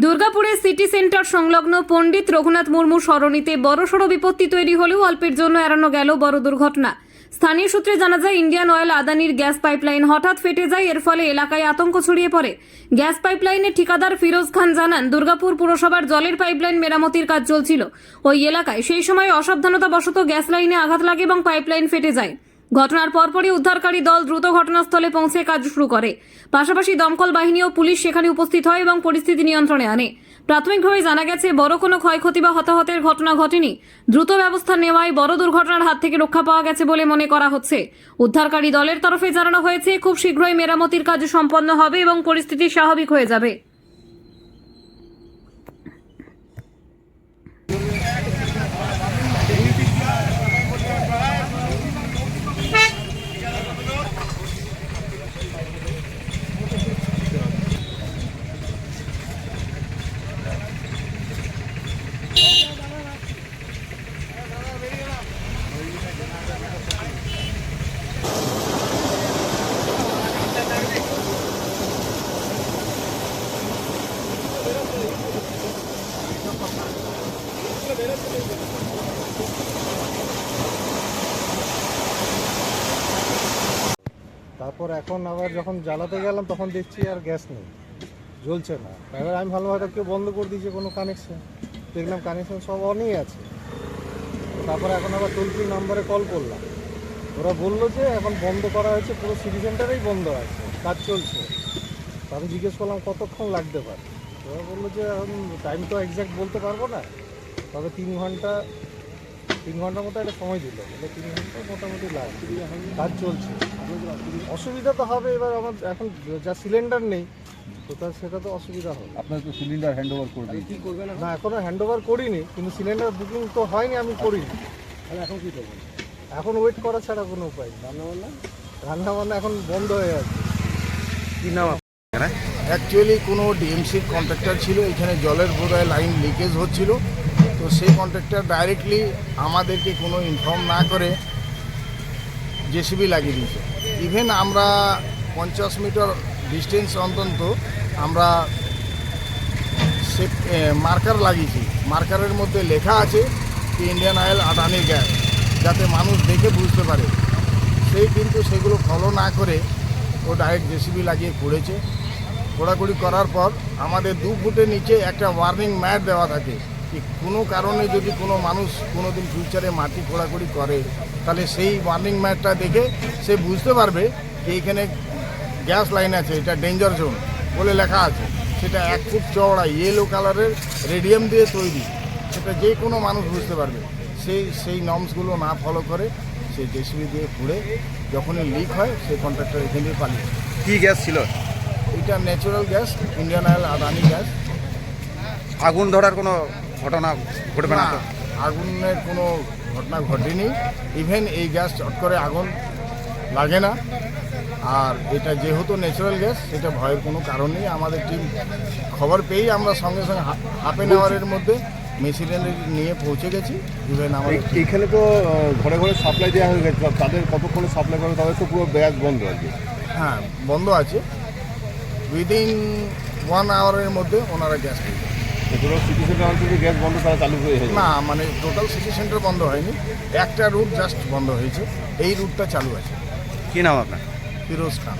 দুর্গাপুরের city centre সংলগ্ন পণ্ডিত রঘুনাথ মুর্মু সরণিতে বড়সড় বিপত্তি তৈরি হলেও অল্পের জন্য এড়ানো গেল বড় দুর্ঘটনা। স্থানীয় সূত্রে জানা যায়, ইন্ডিয়ান অয়েল আদানির গ্যাস পাইপলাইন হঠাৎ ফেটে যায়। এর ফলে এলাকায় আতঙ্ক ছড়িয়ে পড়ে। গ্যাস পাইপলাইনের ঠিকাদার ফিরোজ খান জানান, দুর্গাপুর পুরসভার জলের পাইপলাইন মেরামতির কাজ চলছিল। ওই এলাকায় সেই সময় অসাবধানতাবশত গ্যাস লাইনে আঘাত লাগে এবং পাইপলাইন ফেটে যায়। ঘটনার পরপরই উদ্ধারকারী দল দ্রুত ঘটনাস্থলে পৌঁছে কাজ শুরু করে। পাশাপাশি দমকল বাহিনী ও পুলিশ সেখানে উপস্থিত হয় এবং পরিস্থিতি নিয়ন্ত্রণে আনে। প্রাথমিকভাবে জানা গেছে, বড় কোনো ক্ষয়ক্ষতি বা হতাহতের ঘটনা ঘটেনি। দ্রুত ব্যবস্থা নেওয়ায় বড় দুর্ঘটনার হাত থেকে রক্ষা পাওয়া গেছে বলে মনে করা হচ্ছে। উদ্ধারকারী দলের তরফে জানানো হয়েছে, খুব শীঘ্রই মেরামতির কাজ সম্পন্ন হবে এবং পরিস্থিতি স্বাভাবিক হয়ে যাবে। তারপর এখন আবার যখন জ্বালাতে গেলাম তখন দেখছি আর গ্যাস নেই, জ্বলছে না। এবার আমি ভালো হয়তো কেউ বন্ধ করে দিয়েছে কোনো কানেকশন, দেখলাম কানেকশন সব অনই আছে। তারপর এখন আবার টোল ফ্রি নাম্বারে কল করলাম, ওরা বললো যে এখন বন্ধ করা হয়েছে, পুরো সিটি সেন্টারেই বন্ধ আছে, কাজ চলছে। আমি জিজ্ঞেস করলাম কতক্ষণ লাগতে পারে, ওরা বললো যে এখন টাইম তো এক্স্যাক্ট বলতে পারবো না, তবে 3 ঘন্টার মতো একটা সময় দিল, বলে 3 ঘন্টা মোটামুটি লাগবে, কাজ চলছে। অসুবিধা তো হবে, এবার আমার এখন যা সিলিন্ডার নেই তো তার সেটা তো অসুবিধা হবে। আপনার তো সিলিন্ডার হ্যান্ড ওভার করে দিই, কী করবেন না? এখনও হ্যান্ড ওভার করিনি, কিন্তু সিলিন্ডার বুকিং তো হয়নি, আমি করিনি। তাহলে এখন কী করবেন? এখন ওয়েট করা ছাড়া কোনো উপায় নেই। রান্নাবান্না এখন বন্ধ হয়ে আছে। কী নাম? অ্যাকচুয়ালি কোনো ডিএমসির কন্ট্রাক্টর ছিল, এখানে জলের বোধহয় লাইন লিকেজ হচ্ছিল, তো সেই কন্ট্রাক্টর ডাইরেক্টলি আমাদেরকে কোনো ইনফর্ম না করে জেসিবি লাগিয়ে দিয়েছে। ইভেন আমরা 50 মিটার ডিস্টেন্স অন্তত আমরা মার্কার লাগিয়েছি, মার্কারের মধ্যে লেখা আছে কি ইন্ডিয়ান অয়েল আদানি গ্যাস, যাতে মানুষ দেখে বুঝতে পারে। সেই কিন্তু সেগুলো ফলো না করে ও ডাইরেক্ট জেসিবি লাগিয়ে করেছে। খোঁড়াখুড়ি করার পর আমাদের 2 ফুটের নিচে একটা ওয়ার্নিং ম্যাট দেওয়া থাকে, কি কোনো কারণে যদি কোনো মানুষ কোনো দিন ফিউচারে মাটি খোঁড়াখুড়ি করে, তাহলে সেই ওয়ার্নিং ম্যাটটা দেখে সে বুঝতে পারবে যে এইখানে গ্যাস লাইন আছে, এটা ডেঞ্জার জোন বলে লেখা আছে। সেটা 1 ফুট চওড়া ইয়েলো কালারের রেডিয়াম দিয়ে তৈরি, সেটা যে কোনো মানুষ বুঝতে পারবে। সেই নর্মসগুলো না ফলো করে সেই জেসিবি দিয়ে খুঁড়ে যখনই লিক হয় সেই কন্ট্রাক্টর এখান দিয়ে পালিয়ে। কী গ্যাস ছিল? এটা natural gas, Indian oil Adani gas. আগুন ধরার কোনো ঘটনা ঘটবে না? আগুনের কোনো ঘটনা ঘটেনি। ইভেন এই গ্যাস চট করে আগুন লাগে না। আর এটা যেহেতু ন্যাচারাল গ্যাস, সেটা ভয়ের কোনো কারণ নেই। আমাদের টিম খবর পেয়েই আমরা সঙ্গে সঙ্গে হাফ অ্যান আওয়ারের মধ্যে মেশিনারি নিয়ে পৌঁছে গেছি। ইভেন আমাদের এইখানে তো ঘরে ঘরে সাপ্লাই দেওয়া হয়ে গেছে, তাদের কতক্ষণে সাপ্লাই করবে? তাদের তো পুরো গ্যাস বন্ধ আছে। হ্যাঁ, বন্ধ আছে। উইদিন 1 আওয়ারের মধ্যে ওনারা গ্যাস পেয়ে যাবে। পুরো সিটি সেন্টার অঞ্চলে গ্যাস বন্ধ তারা চালু হয়ে গেছে? না, মানে টোটাল সিটি সেন্টার বন্ধ হয়নি, একটা রুট জাস্ট বন্ধ হয়েছে, এই রুটটা চালু আছে। কী নাম আপনার? ফিরোজ খান।